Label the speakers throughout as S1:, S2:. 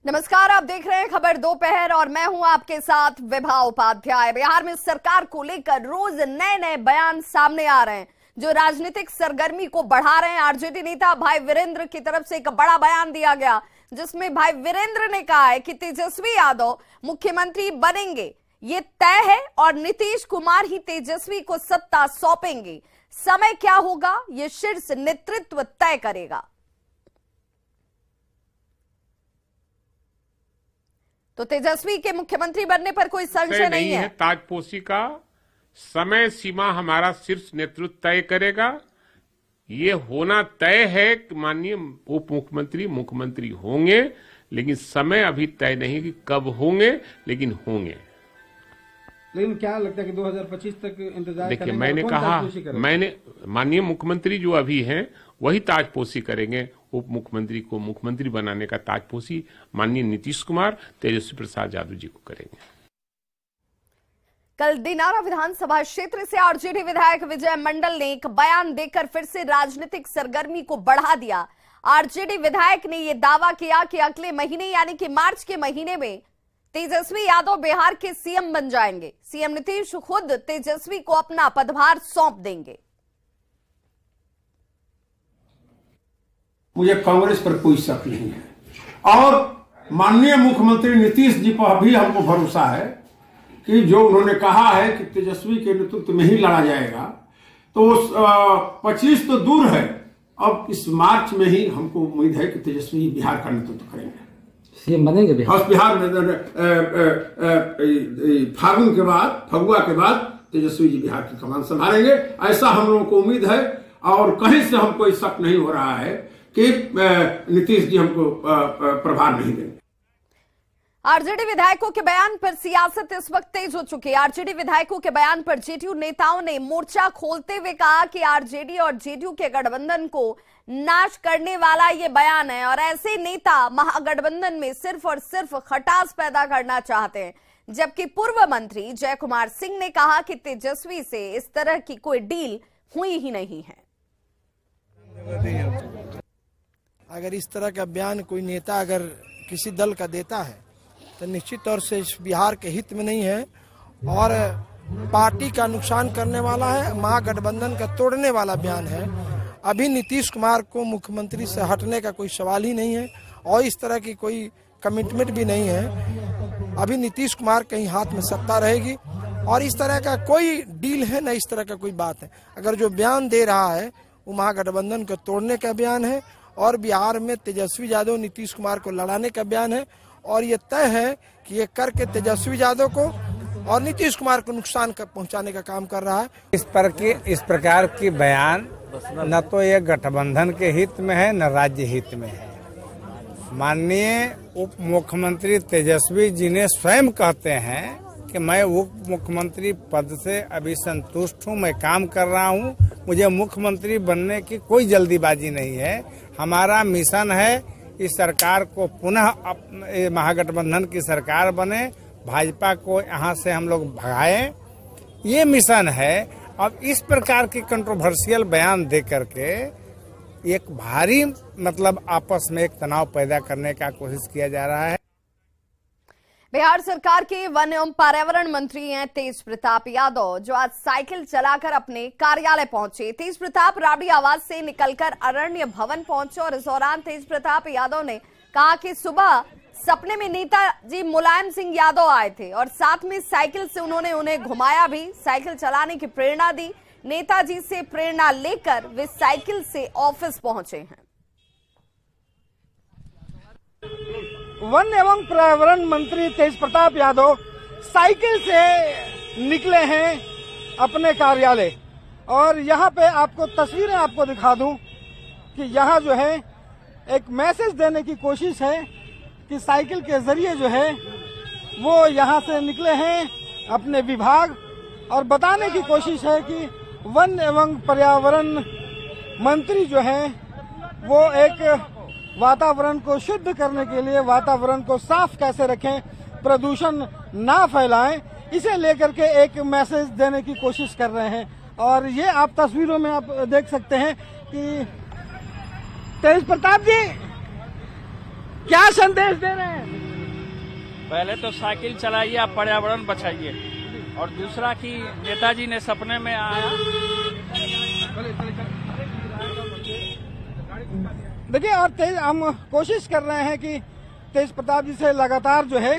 S1: नमस्कार, आप देख रहे हैं खबर दोपहर और मैं हूं आपके साथ विभा उपाध्याय। बिहार में सरकार को लेकर रोज नए नए बयान सामने आ रहे हैं जो राजनीतिक सरगर्मी को बढ़ा रहे हैं। आरजेडी नेता भाई वीरेंद्र की तरफ से एक बड़ा बयान दिया गया जिसमें भाई वीरेंद्र ने कहा है कि तेजस्वी यादव मुख्यमंत्री बनेंगे, ये तय है और नीतीश कुमार ही तेजस्वी को सत्ता सौंपेंगे। समय क्या होगा ये शीर्ष नेतृत्व तय करेगा। तो तेजस्वी के मुख्यमंत्री बनने पर कोई संशय नहीं है।
S2: ताजपोशी का समय सीमा हमारा शीर्ष नेतृत्व तय करेगा। ये होना तय है कि माननीय उप मुख्यमंत्री मुख्यमंत्री होंगे, लेकिन समय अभी तय नहीं कि कब होंगे, लेकिन होंगे।
S3: लेकिन क्या लगता है कि 2025 तक इंतजार
S2: देखिए, मैंने कहा माननीय मुख्यमंत्री जो अभी हैं वही ताजपोशी करेंगे। उप मुख्यमंत्री को मुख्यमंत्री बनाने का ताजपोशी माननीय नीतीश कुमार, तेजस्वी प्रसाद यादव जी को करेंगे।
S1: कल दिनारा विधानसभा क्षेत्र से आरजेडी विधायक विजय मंडल ने एक बयान देकर फिर से राजनीतिक सरगर्मी को बढ़ा दिया। आरजेडी विधायक ने यह दावा किया कि अगले महीने यानी कि मार्च के महीने में तेजस्वी यादव बिहार के सीएम बन जाएंगे। सीएम नीतीश खुद तेजस्वी को अपना पदभार सौंप देंगे।
S4: मुझे कांग्रेस पर कोई शक नहीं है और माननीय मुख्यमंत्री नीतीश जी पर भी हमको भरोसा है कि जो उन्होंने कहा है कि तेजस्वी के नेतृत्व में ही लड़ा जाएगा, तो 25 तो दूर है, अब इस मार्च में ही हमको उम्मीद है कि तेजस्वी बिहार का नेतृत्व करेंगे,
S3: सीएम बनेंगे
S4: बिहार में। फागुन के बाद, फगुआ के बाद तेजस्वी जी बिहार की कमान संभालेंगे, ऐसा हम लोगों को उम्मीद है। और कहीं से हमको कोई शक नहीं हो रहा है कि नीतीश जी हमको प्रभार नहीं देंगे।
S1: आरजेडी विधायकों के बयान पर सियासत इस वक्त तेज हो चुकी है। आरजेडी विधायकों के बयान पर जेडीयू नेताओं ने मोर्चा खोलते हुए कहा कि आरजेडी और जेडीयू के गठबंधन को नाश करने वाला ये बयान है और ऐसे नेता महागठबंधन में सिर्फ और सिर्फ खटास पैदा करना चाहते हैं। जबकि पूर्व मंत्री जय कुमार सिंह ने कहा कि तेजस्वी से इस तरह की कोई डील हुई ही नहीं है।
S5: अगर इस तरह का बयान कोई नेता अगर किसी दल का देता है तो निश्चित तौर से इस बिहार के हित में नहीं है और पार्टी का नुकसान करने वाला है, महागठबंधन का तोड़ने वाला बयान है। अभी नीतीश कुमार को मुख्यमंत्री से हटने का कोई सवाल ही नहीं है और इस तरह की कोई कमिटमेंट भी नहीं है। अभी नीतीश कुमार के ही हाथ में सत्ता रहेगी और इस तरह का कोई डील है न इस तरह का कोई बात है। अगर जो बयान दे रहा है वो महागठबंधन को तोड़ने का बयान है और बिहार में तेजस्वी यादव नीतीश कुमार को लड़ाने का बयान है और ये तय है कि ये करके तेजस्वी यादव को और नीतीश कुमार को नुकसान पहुंचाने का काम कर रहा है।
S6: इस प्रकार की बयान न तो ये गठबंधन के हित में है न राज्य हित में है। माननीय उप मुख्यमंत्री तेजस्वी जी ने स्वयं कहते हैं कि मैं उप मुख्यमंत्री पद से अभी संतुष्ट हूँ, मैं काम कर रहा हूँ, मुझे मुख्यमंत्री बनने की कोई जल्दीबाजी नहीं है। हमारा मिशन है इस सरकार को पुनः महागठबंधन की सरकार बने, भाजपा को यहाँ से हम लोग भगाएं, ये मिशन है। अब इस प्रकार की कंट्रोवर्शियल बयान दे करके एक भारी आपस में एक तनाव पैदा करने का कोशिश किया जा रहा है।
S1: बिहार सरकार के वन एवं पर्यावरण मंत्री हैं तेज प्रताप यादव, जो आज साइकिल चलाकर अपने कार्यालय पहुंचे। तेज प्रताप राबड़ी आवास से निकलकर अरण्य भवन पहुंचे और इस दौरान तेज प्रताप यादव ने कहा कि सुबह सपने में नेताजी मुलायम सिंह यादव आए थे और साथ में साइकिल से उन्होंने उन्हें घुमाया भी, साइकिल चलाने की प्रेरणा दी। नेताजी से प्रेरणा लेकर वे साइकिल से ऑफिस पहुंचे हैं।
S5: वन एवं पर्यावरण मंत्री तेज प्रताप यादव साइकिल से निकले हैं अपने कार्यालय और यहाँ पे आपको तस्वीरें आपको दिखा दूं कि यहाँ जो है एक मैसेज देने की कोशिश है कि साइकिल के जरिए जो है वो यहाँ से निकले हैं अपने विभाग और बताने की कोशिश है कि वन एवं पर्यावरण मंत्री जो है वो एक वातावरण को शुद्ध करने के लिए वातावरण को साफ कैसे रखें, प्रदूषण ना फैलाएं, इसे लेकर के एक मैसेज देने की कोशिश कर रहे हैं। और ये आप तस्वीरों में आप देख सकते हैं कि तेज प्रताप जी क्या संदेश दे रहे हैं?
S7: पहले तो साइकिल चलाइए, आप पर्यावरण बचाइए, और दूसरा कि नेताजी ने सपने में आया।
S5: देखिए, और हम कोशिश कर रहे हैं कि तेज प्रताप जी से लगातार जो है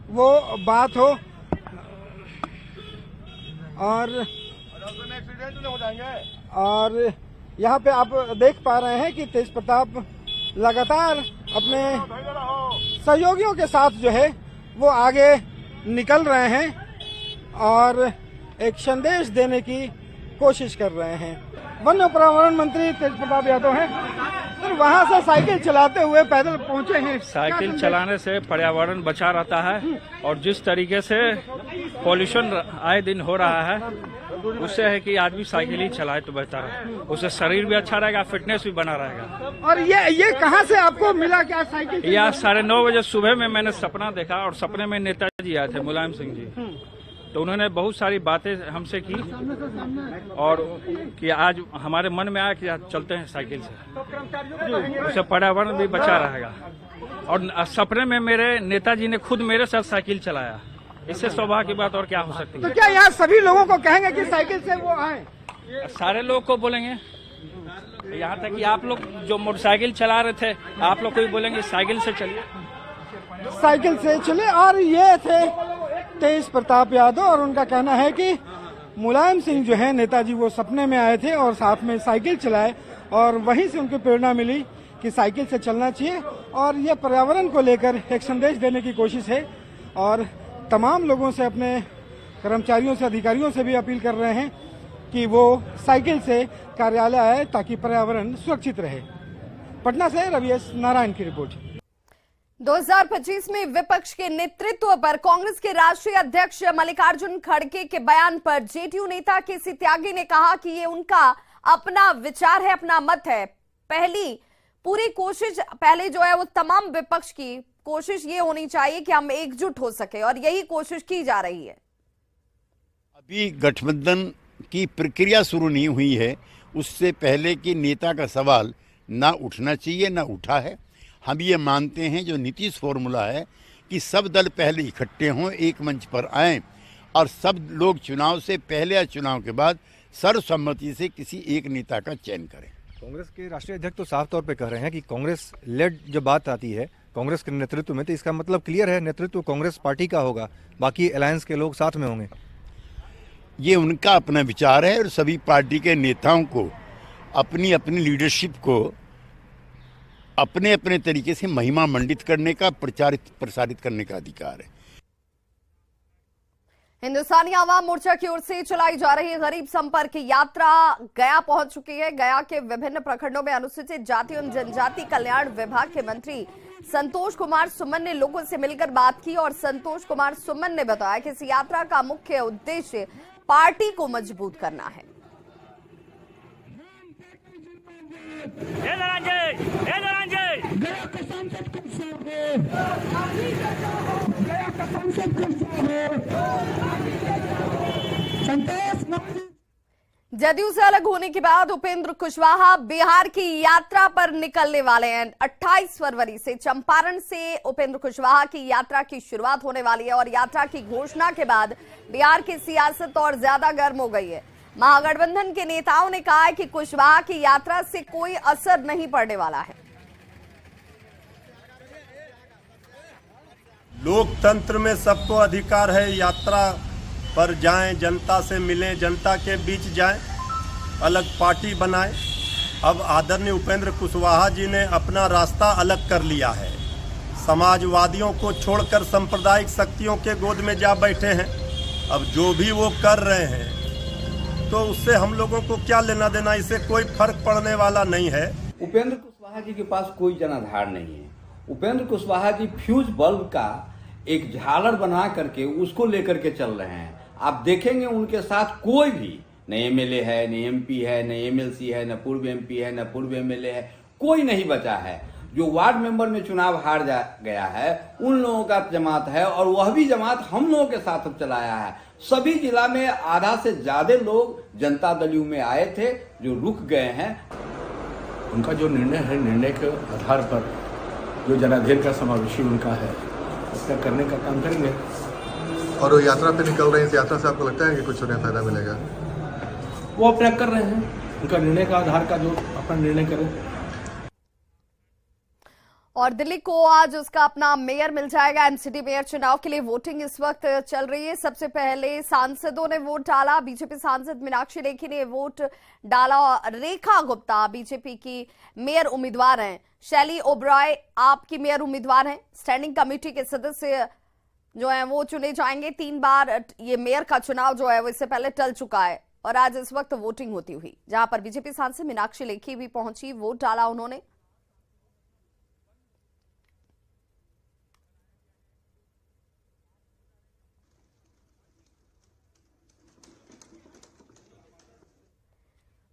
S5: वो बात हो, और यहाँ पे आप देख पा रहे हैं कि तेज प्रताप लगातार अपने सहयोगियों के साथ जो है वो आगे निकल रहे हैं और एक संदेश देने की कोशिश कर रहे हैं। वन और पर्यावरण मंत्री तेज प्रताप यादव हैं, तो वहाँ से साइकिल चलाते हुए पैदल पहुँचे हैं।
S7: साइकिल चलाने से पर्यावरण बचा रहता है, और जिस तरीके से पॉल्यूशन आए दिन हो रहा है, उससे है कि आदमी साइकिल ही चलाए तो बेहतर है। उससे शरीर भी अच्छा रहेगा, फिटनेस भी बना रहेगा।
S5: और ये कहाँ से आपको मिला क्या साइकिल?
S7: यह 9:30 बजे सुबह में मैंने सपना देखा, और सपने में नेताजी आए थे, मुलायम सिंह जी। तो उन्होंने बहुत सारी बातें हमसे की, और कि आज हमारे मन में आया कि आज चलते हैं साइकिल से, उससे पर्यावरण भी बचा रहेगा। और सपने में मेरे नेताजी ने खुद मेरे साथ साइकिल चलाया, इससे सौभाग्य की बात और क्या हो सकती है।
S5: तो क्या यहाँ सभी लोगों को कहेंगे कि साइकिल से वो आए?
S7: सारे लोग को बोलेंगे, यहाँ तक कि आप लोग जो मोटरसाइकिल चला रहे थे, आप लोग को भी बोलेंगे साइकिल से चलिए,
S5: साइकिल से चले। और ये थे तेज प्रताप यादव, और उनका कहना है कि मुलायम सिंह जो है नेताजी, वो सपने में आए थे और साथ में साइकिल चलाए, और वहीं से उनको प्रेरणा मिली कि साइकिल से चलना चाहिए। और ये पर्यावरण को लेकर एक संदेश देने की कोशिश है, और तमाम लोगों से, अपने कर्मचारियों से, अधिकारियों से भी अपील कर रहे हैं कि वो साइकिल से कार्यालय आए ताकि पर्यावरण सुरक्षित रहे। पटना से रवि एस नारायण की रिपोर्ट।
S1: 2025 में विपक्ष के नेतृत्व पर कांग्रेस के राष्ट्रीय अध्यक्ष मल्लिकार्जुन खड़गे के बयान पर जेडीयू नेता केसी त्यागी ने कहा कि ये उनका अपना विचार है, अपना मत है। पूरी कोशिश पहले जो है वो तमाम विपक्ष की कोशिश ये होनी चाहिए कि हम एकजुट हो सके, और यही कोशिश की जा रही है।
S8: अभी गठबंधन की प्रक्रिया शुरू नहीं हुई है, उससे पहले कि नेता का सवाल ना उठना चाहिए, ना उठा है। हम ये मानते हैं जो नीतीश फॉर्मूला है कि सब दल पहले इकट्ठे हों, एक मंच पर आएं, और सब लोग चुनाव से पहले या चुनाव के बाद सर्वसम्मति से किसी एक नेता का चयन करें।
S9: कांग्रेस के राष्ट्रीय अध्यक्ष तो साफ तौर पे कह रहे हैं कि कांग्रेस लेड जब बात आती है कांग्रेस के नेतृत्व में, तो इसका मतलब क्लियर है नेतृत्व कांग्रेस पार्टी का होगा, बाकी अलायंस के लोग साथ में होंगे।
S8: ये उनका अपना विचार है, और सभी पार्टी के नेताओं को अपनी अपनी लीडरशिप को अपने अपने तरीके से महिमा मंडित करने का, प्रसारित करने का अधिकार है।
S1: हिंदुस्तानी आवाम मोर्चा की ओर से चलाई जा रही गरीब संपर्क यात्रा गया पहुंच चुकी है। गया के विभिन्न प्रखंडों में अनुसूचित जाति एवं जनजाति कल्याण विभाग के मंत्री संतोष कुमार सुमन ने लोगों से मिलकर बात की, और संतोष कुमार सुमन ने बताया कि इस यात्रा का मुख्य उद्देश्य पार्टी को मजबूत करना है। जदयू से अलग होने के बाद उपेंद्र कुशवाहा बिहार की यात्रा पर निकलने वाले हैं। 28 फरवरी से चंपारण से उपेंद्र कुशवाहा की यात्रा की शुरुआत होने वाली है, और यात्रा की घोषणा के बाद बिहार की सियासत और ज्यादा गर्म हो गई है। महागठबंधन के नेताओं ने कहा है कि कुशवाहा की यात्रा से कोई असर नहीं पड़ने वाला है।
S10: लोकतंत्र में सबको अधिकार है यात्रा पर जाएं, जनता से मिलें, जनता के बीच जाएं, अलग पार्टी बनाएं। अब आदरणीय उपेंद्र कुशवाहा जी ने अपना रास्ता अलग कर लिया है, समाजवादियों को छोड़कर सांप्रदायिक शक्तियों के गोद में जा बैठे हैं। अब जो भी वो कर रहे हैं तो उससे हम लोगों को क्या लेना देना, इससे कोई फर्क पड़ने वाला नहीं है।
S11: उपेंद्र कुशवाहा जी के पास कोई जनाधार नहीं है। उपेंद्र कुशवाहा जी फ्यूज बल्ब का एक झालर बना करके उसको लेकर के चल रहे हैं। आप देखेंगे उनके साथ कोई भी न एमएलए है, न एमपी है, न एमएलसी है, न पूर्व एमपी है, न पूर्व एमएलए है, कोई नहीं बचा है। जो वार्ड मेंबर में चुनाव हार गया है उन लोगों का जमात है, और वह भी जमात हम लोगों के साथ चलाया है। सभी जिला में आधा से ज्यादा लोग जनता दल में आए थे जो रुक गए हैं।
S12: उनका जो निर्णय है, निर्णय के आधार पर जो जनादेश का समावेशी उनका है,
S3: इसका करने का काम करेंगे।
S12: और वो यात्रा पे निकल रहे हैं, इस यात्रा से आपको लगता है कि कुछ उन्हें फायदा मिलेगा?
S3: वो अपना कर रहे हैं, उनका निर्णय का आधार का जो अपना निर्णय करें।
S1: और दिल्ली को आज उसका अपना मेयर मिल जाएगा। एमसीडी मेयर चुनाव के लिए वोटिंग इस वक्त चल रही है। सबसे पहले सांसदों ने वोट डाला। बीजेपी सांसद मीनाक्षी लेखी ने वोट डाला। रेखा गुप्ता बीजेपी की मेयर उम्मीदवार हैं। शैली ओब्रॉय आपकी मेयर उम्मीदवार हैं। स्टैंडिंग कमेटी के सदस्य जो है वो चुने जाएंगे। 3 बार ये मेयर का चुनाव जो है वो इससे पहले टल चुका है और आज इस वक्त वोटिंग होती हुई, जहां पर बीजेपी सांसद मीनाक्षी लेखी भी पहुंची, वोट डाला उन्होंने।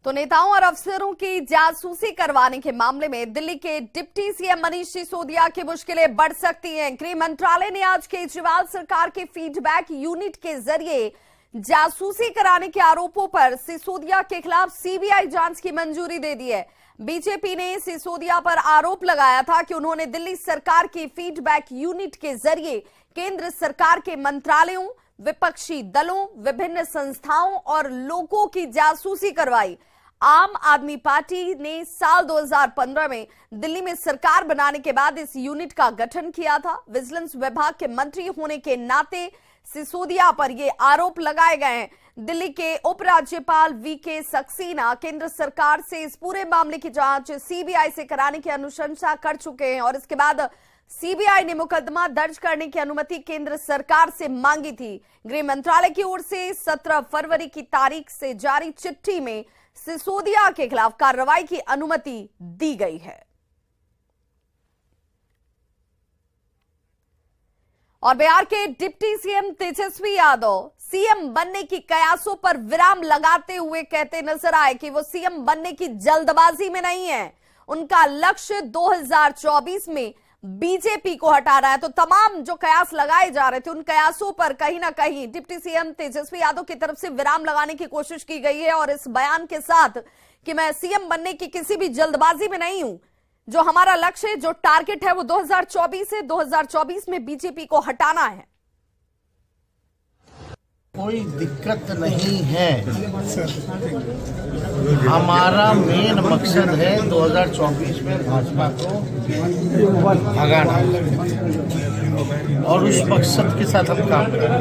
S1: तो नेताओं और अफसरों की जासूसी करवाने के मामले में दिल्ली के डिप्टी सीएम मनीष सिसोदिया की मुश्किलें बढ़ सकती हैं। गृह मंत्रालय ने आज केजरीवाल सरकार के फीडबैक यूनिट के जरिए जासूसी कराने के आरोपों पर सिसोदिया के खिलाफ सीबीआई जांच की मंजूरी दे दी है। बीजेपी ने सिसोदिया पर आरोप लगाया था कि उन्होंने दिल्ली सरकार की फीडबैक यूनिट के जरिए केंद्र सरकार के मंत्रालयों, विपक्षी दलों, विभिन्न संस्थाओं और लोगों की जासूसी करवाई। आम आदमी पार्टी ने साल 2015 में दिल्ली में सरकार बनाने के बाद इस यूनिट का गठन किया था। विजिलेंस विभाग के मंत्री होने के नाते सिसोदिया पर ये आरोप लगाए गए हैं। दिल्ली के उपराज्यपाल वीके सक्सेना केंद्र सरकार से इस पूरे मामले की जांच सीबीआई से कराने की अनुशंसा कर चुके हैं और इसके बाद सीबीआई ने मुकदमा दर्ज करने की अनुमति केंद्र सरकार से मांगी थी। गृह मंत्रालय की ओर से 17 फरवरी की तारीख से जारी चिट्ठी में सिसोदिया के खिलाफ कार्रवाई की अनुमति दी गई है। और बिहार के deputy CM Tejashwi Yadav CM बनने की कयासों पर विराम लगाते हुए कहते नजर आए कि वो सीएम बनने की जल्दबाजी में नहीं है। उनका लक्ष्य 2024 में बीजेपी को हटाना है। तो तमाम जो कयास लगाए जा रहे थे उन कयासों पर कहीं ना कहीं डिप्टी सीएम तेजस्वी यादव की तरफ से विराम लगाने की कोशिश की गई है और इस बयान के साथ कि मैं सीएम बनने की किसी भी जल्दबाजी में नहीं हूं, जो हमारा लक्ष्य है, जो टारगेट है वो 2024 है, 2024 में बीजेपी को हटाना है।
S13: कोई दिक्कत नहीं है। हमारा मेन मकसद है 2024 में भाजपा को भगाना और उस मकसद के साथ हम काम कर रहे हैं।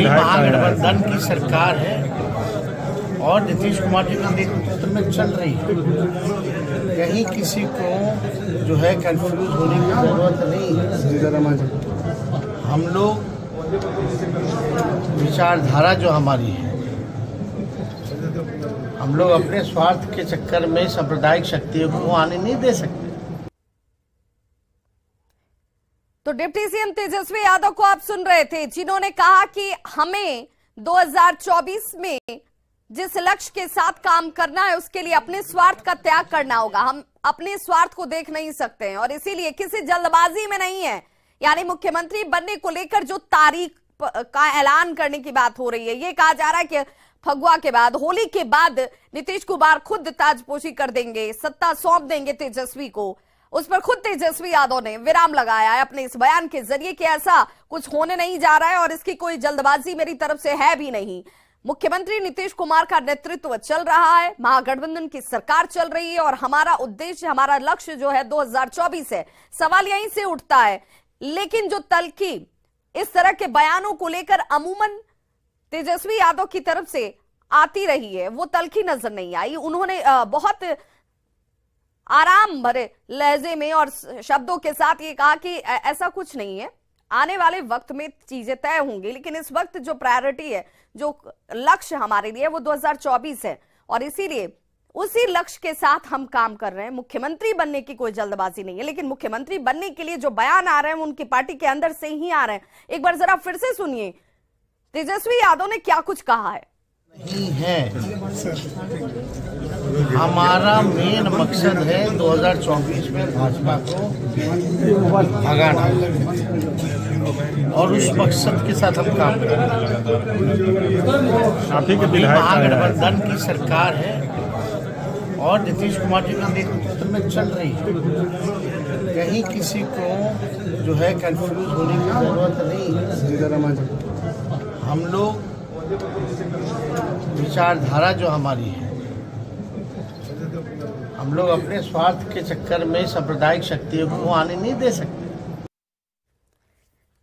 S13: महागठबंधन की सरकार है और नीतीश कुमार जी के नेतृत्व में चल रही है। कहीं किसी को जो है कंफ्यूज होने की जरूरत नहीं। हम लोग विचारधारा जो हमारी है, हम लोग अपने स्वार्थ के चक्कर में सांप्रदायिक शक्तियों को आने नहीं दे सकते।
S1: तो डिप्टी सीएम तेजस्वी यादव को आप सुन रहे थे, जिन्होंने कहा कि हमें 2024 में जिस लक्ष्य के साथ काम करना है उसके लिए अपने स्वार्थ का त्याग करना होगा। हम अपने स्वार्थ को देख नहीं सकते हैं और इसीलिए किसी जल्दबाजी में नहीं है। यानी मुख्यमंत्री बनने को लेकर जो तारीख का ऐलान करने की बात हो रही है, ये कहा जा रहा है कि फगुआ के बाद, होली के बाद नीतीश कुमार खुद ताजपोशी कर देंगे, सत्ता सौंप देंगे तेजस्वी को। उस पर खुद तेजस्वी यादव ने विराम लगाया है अपने इस बयान के जरिए कि ऐसा कुछ होने नहीं जा रहा है और इसकी कोई जल्दबाजी मेरी तरफ से है भी नहीं। मुख्यमंत्री नीतीश कुमार का नेतृत्व चल रहा है, महागठबंधन की सरकार चल रही है और हमारा उद्देश्य, हमारा लक्ष्य जो है 2024 है। सवाल यहीं से उठता है, लेकिन जो तल्खी इस तरह के बयानों को लेकर अमूमन तेजस्वी यादव की तरफ से आती रही है, वो तल्खी नजर नहीं आई। उन्होंने बहुत आराम भरे लहजे में और शब्दों के साथ ये कहा कि ऐसा कुछ नहीं है, आने वाले वक्त में चीजें तय होंगी, लेकिन इस वक्त जो प्रायोरिटी है, जो लक्ष्य हमारे लिए वो 2024 है और इसीलिए उसी लक्ष्य के साथ हम काम कर रहे हैं। मुख्यमंत्री बनने की कोई जल्दबाजी नहीं है, लेकिन मुख्यमंत्री बनने के लिए जो बयान आ रहे हैं उनकी पार्टी के अंदर से ही आ रहे हैं। एक बार जरा फिर से सुनिए तेजस्वी यादव ने क्या कुछ कहा है।
S13: नहीं है, हमारा मेन मकसद है 2024 में भाजपा को भगाना और उस मकसद के साथ हम काम कर रहे हैं। महागठबंधन की सरकार है और नीतीश कुमार जी के नेतृत्व में में चल रही है, कहीं किसी को जो है कंफ्यूज होने की जरूरत नहीं। हम लोग विचारधारा जो हमारी है, हम लोग अपने स्वार्थ के चक्कर में सांप्रदायिक शक्तियों को आने नहीं दे सकते।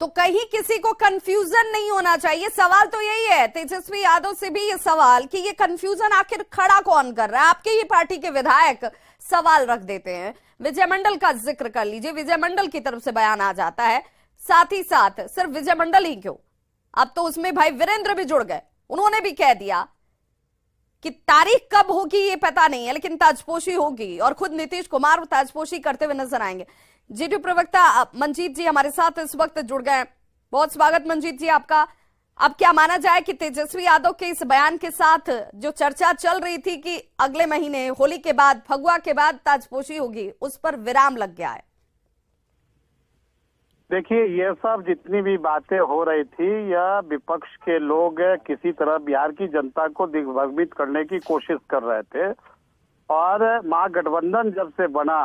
S1: तो कहीं किसी को कंफ्यूजन नहीं होना चाहिए। सवाल तो यही है तेजस्वी यादव से भी ये सवाल कि ये कंफ्यूजन आखिर खड़ा कौन कर रहा है। आपके ही पार्टी के विधायक सवाल रख देते हैं। विजय मंडल का जिक्र कर लीजिए, विजय मंडल की तरफ से बयान आ जाता है। साथ ही साथ सिर्फ विजय मंडल ही क्यों, अब तो उसमें भाई वीरेंद्र भी जुड़ गए। उन्होंने भी कह दिया कि तारीख कब होगी ये पता नहीं है, लेकिन ताजपोशी होगी, और खुद नीतीश कुमार ताजपोशी करते हुए नजर आएंगे। जेडीयू प्रवक्ता मंजीत जी हमारे साथ इस वक्त जुड़ गए। बहुत स्वागत मंजीत जी आपका। अब क्या माना जाए कि तेजस्वी यादव के इस बयान के साथ जो चर्चा चल रही थी कि अगले महीने होली के बाद, फगुआ के बाद ताजपोशी होगी, उस पर विराम लग गया है?
S14: देखिए, ये सब जितनी भी बातें हो रही थी, यह विपक्ष के लोग किसी तरह बिहार की जनता को दिग्भ्रमित करने की कोशिश कर रहे थे। और महागठबंधन जब से बना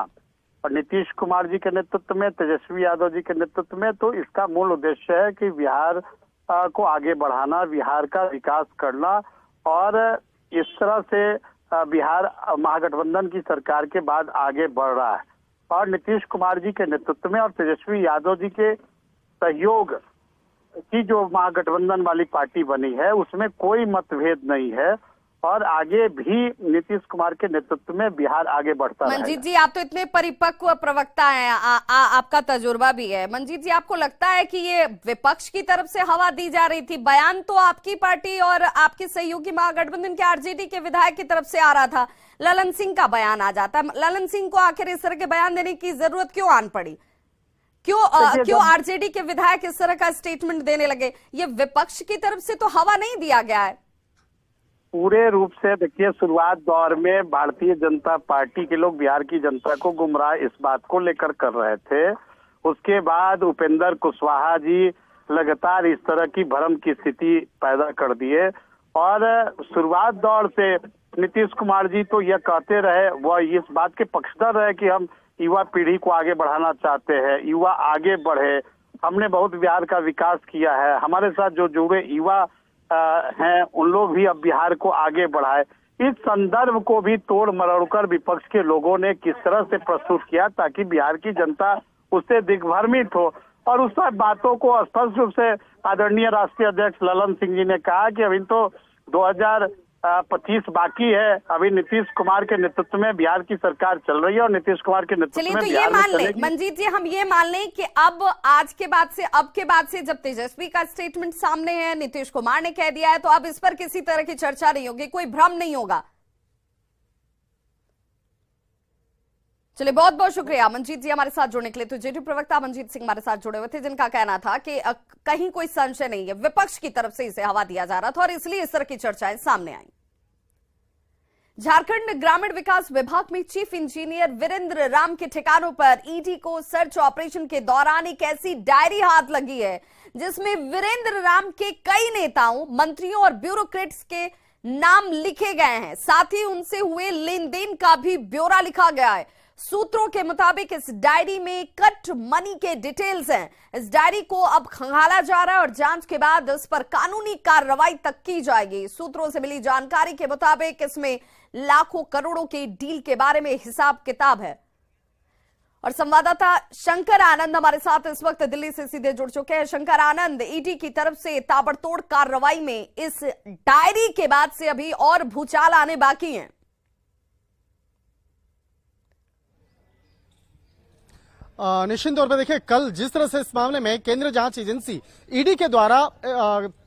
S14: और नीतीश कुमार जी के नेतृत्व में, तेजस्वी यादव जी के नेतृत्व में, तो इसका मूल उद्देश्य है कि बिहार को आगे बढ़ाना, बिहार का विकास करना। और इस तरह से बिहार महागठबंधन की सरकार के बाद आगे बढ़ रहा है। और नीतीश कुमार जी के नेतृत्व में और तेजस्वी यादव जी के सहयोग की जो महागठबंधन वाली पार्टी बनी है, उसमें कोई मतभेद नहीं है और आगे भी नीतीश कुमार के नेतृत्व में बिहार आगे बढ़ता है।
S1: मंजीत जी, आप तो इतने परिपक्व प्रवक्ता हैं, आपका तजुर्बा भी है। मंजीत जी, आपको लगता है कि ये विपक्ष की तरफ से हवा दी जा रही थी? बयान तो आपकी पार्टी और आपके सहयोगी महागठबंधन के आरजेडी के विधायक की तरफ से आ रहा था, ललन सिंह का बयान आ जाता। ललन सिंह को आखिर इस तरह के बयान देने की जरूरत क्यों आन पड़ी? क्यों आरजेडी के विधायक इस तरह का स्टेटमेंट देने लगे? ये विपक्ष की तरफ से तो हवा नहीं दिया गया है
S14: पूरे रूप से। देखिए, शुरुआत दौर में भारतीय जनता पार्टी के लोग बिहार की जनता को गुमराह इस बात को लेकर कर रहे थे। उसके बाद उपेंद्र कुशवाहा जी लगातार इस तरह की भ्रम की स्थिति पैदा कर दिए। और शुरुआत दौर से नीतीश कुमार जी तो यह कहते रहे, वह इस बात के पक्षधर रहे कि हम युवा पीढ़ी को आगे बढ़ाना चाहते हैं, युवा आगे बढ़े, हमने बहुत बिहार का विकास किया है, हमारे साथ जो जुड़े युवा हैं उन लोग भी अब बिहार को आगे बढ़ाए। इस संदर्भ को भी तोड़ मरोड़कर विपक्ष के लोगों ने किस तरह से प्रस्तुत किया ताकि बिहार की जनता उससे दिग्भ्रमित हो। और उस सब बातों को स्पष्ट रूप से आदरणीय राष्ट्रीय अध्यक्ष ललन सिंह जी ने कहा कि अभी तो 2025 बाकी है, अभी नीतीश कुमार के नेतृत्व में बिहार की सरकार चल रही है और नीतीश कुमार के नेतृत्व में
S1: ये मान लें मंजीत जी, हम ये मान लें कि अब आज के बाद से, अब के बाद से जब तेजस्वी का स्टेटमेंट सामने है, नीतीश कुमार ने कह दिया है, तो अब इस पर किसी तरह की चर्चा नहीं होगी, कोई भ्रम नहीं होगा। चलिए, बहुत बहुत शुक्रिया मंजीत जी हमारे साथ जुड़ने के लिए। तो जेडीयू प्रवक्ता मंजीत सिंह हमारे साथ जुड़े हुए थे, जिनका कहना था कि कहीं कोई संशय नहीं है, विपक्ष की तरफ से इसे हवा दिया जा रहा था और इसलिए इस तरह की चर्चाएं सामने आई। झारखंड ग्रामीण विकास विभाग में चीफ इंजीनियर वीरेंद्र राम के ठिकानों पर ईडी को सर्च ऑपरेशन के दौरान एक ऐसी डायरी हाथ लगी है जिसमें वीरेंद्र राम के कई नेताओं, मंत्रियों और ब्यूरोक्रेट्स के नाम लिखे गए हैं। साथ ही उनसे हुए लेन देन का भी ब्यौरा लिखा गया है। सूत्रों के मुताबिक इस डायरी में कट मनी के डिटेल्स हैं। इस डायरी को अब खंगाला जा रहा है और जांच के बाद इस पर कानूनी कार्रवाई तक की जाएगी। सूत्रों से मिली जानकारी के मुताबिक इसमें लाखों करोड़ों के डील के बारे में हिसाब किताब है। और संवाददाता शंकर आनंद हमारे साथ इस वक्त दिल्ली से सीधे जुड़ चुके हैं। शंकर आनंद, ईडी की तरफ से ताबड़तोड़ कार्रवाई में इस डायरी के बाद से अभी और भूचाल आने बाकी हैं।
S5: निश्चित तौर पर देखिए, कल जिस तरह से इस मामले में केंद्रीय जांच एजेंसी ईडी के द्वारा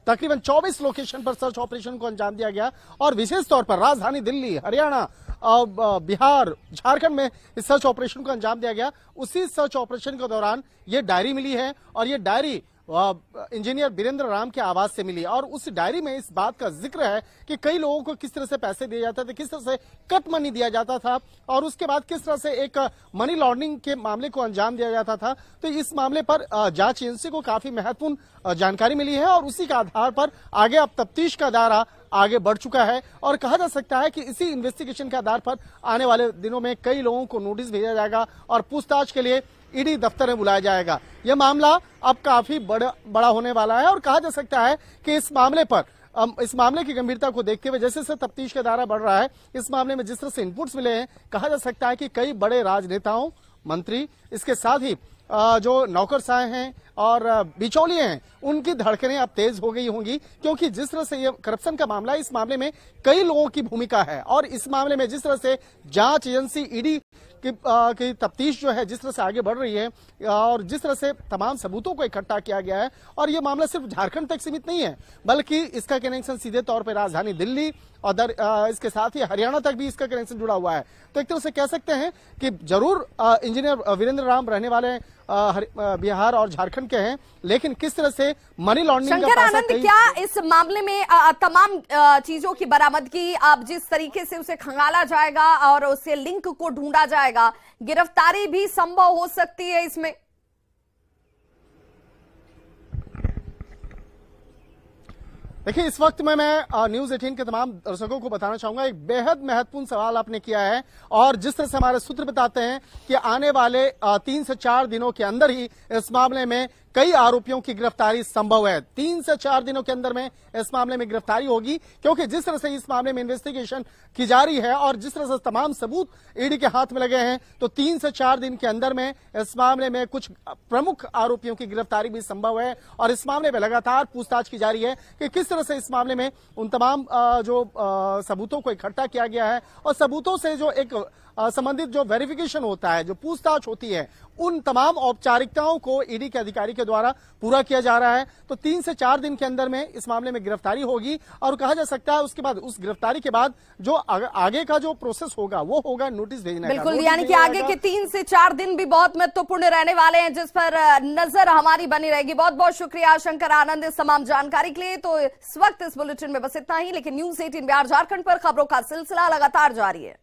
S5: तकरीबन 24 लोकेशन पर सर्च ऑपरेशन को अंजाम दिया गया और विशेष तौर पर राजधानी दिल्ली, हरियाणा, बिहार, झारखंड में इस सर्च ऑपरेशन को अंजाम दिया गया। उसी सर्च ऑपरेशन के दौरान ये डायरी मिली है और ये डायरी इंजीनियर वीरेंद्र राम के आवास से मिली और उस डायरी में इस बात का जिक्र है कि कई लोगों को किस तरह से पैसे दिए जाते थे, किस तरह से कट मनी दिया जाता था और उसके बाद किस तरह से एक मनी लॉन्ड्रिंग के मामले को अंजाम दिया जाता था। तो इस मामले पर जांच एजेंसी को काफी महत्वपूर्ण जानकारी मिली है और उसी के आधार पर आगे अब तफ्तीश का दायरा आगे बढ़ चुका है और कहा जा सकता है कि इसी इन्वेस्टिगेशन के आधार पर आने वाले दिनों में कई लोगों को नोटिस भेजा जाएगा और पूछताछ के लिए ईडी दफ्तर में बुलाया जाएगा। यह मामला अब काफी बड़ा होने वाला है और कहा जा सकता है कि इस मामले की गंभीरता को देखते हुए जैसे जैसे तफ्तीश का दायरा बढ़ रहा है, इस मामले में जिस तरह से इनपुट्स मिले हैं, कहा जा सकता है कि कई बड़े राजनेताओं, मंत्री, इसके साथ ही जो नौकरशाह हैं और बिचौलिए हैं, उनकी धड़कनें अब तेज हो गई होंगी, क्योंकि जिस तरह से ये करप्शन का मामला है, इस मामले में कई लोगों की भूमिका है और इस मामले में जिस तरह से जांच एजेंसी ईडी की तफ्तीश जो है जिस तरह से आगे बढ़ रही है और जिस तरह से तमाम सबूतों को इकट्ठा किया गया है, और ये मामला सिर्फ झारखंड तक सीमित नहीं है बल्कि इसका कनेक्शन सीधे तौर पर राजधानी दिल्ली और इसके साथ ही हरियाणा तक भी इसका कनेक्शन जुड़ा हुआ है। तो एक तरह से कह सकते हैं कि जरूर इंजीनियर वीरेंद्र राम रहने वाले बिहार और झारखंड के हैं, लेकिन किस तरह से मनी लॉन्ड्रिंग
S1: शंकर आनंद, क्या इस मामले में तमाम चीजों की बरामदगी अब जिस तरीके से उसे खंगाला जाएगा और उससे लिंक को ढूंढा जाएगा, गिरफ्तारी भी संभव हो सकती है इसमें?
S5: देखिए, इस वक्त में मैं न्यूज 18 के तमाम दर्शकों को बताना चाहूंगा, एक बेहद महत्वपूर्ण सवाल आपने किया है और जिस तरह से हमारे सूत्र बताते हैं कि आने वाले 3 से 4 दिनों के अंदर ही इस मामले में कई आरोपियों की गिरफ्तारी संभव है। 3 से 4 दिनों के अंदर में इस मामले में गिरफ्तारी होगी, क्योंकि जिस तरह से इस मामले में इन्वेस्टिगेशन की जा रही है और जिस तरह से तमाम सबूत ईडी के हाथ में लगे हैं, तो 3 से 4 दिन के अंदर में इस मामले में कुछ प्रमुख आरोपियों की गिरफ्तारी भी संभव है। और इस मामले में लगातार पूछताछ की जा रही है कि किस तरह से इस मामले में उन तमाम जो सबूतों को इकट्ठा किया गया है और सबूतों से जो एक संबंधित जो वेरिफिकेशन होता है, जो पूछताछ होती है, उन तमाम औपचारिकताओं को ईडी के अधिकारी के द्वारा पूरा किया जा रहा है। तो 3 से 4 दिन के अंदर में इस मामले में गिरफ्तारी होगी और कहा जा सकता है उसके बाद, उस गिरफ्तारी के बाद जो आगे का जो प्रोसेस होगा वो होगा नोटिस भेजने का।
S1: बिल्कुल, यानी कि आगे के 3 से 4 दिन भी बहुत महत्वपूर्ण रहने वाले हैं, जिस पर नजर हमारी बनी रहेगी। बहुत बहुत शुक्रिया शंकर आनंद इस तमाम जानकारी के लिए। तो इस वक्त इस बुलेटिन में बस इतना ही, लेकिन न्यूज 18 बिहार झारखंड पर खबरों का सिलसिला लगातार जारी है।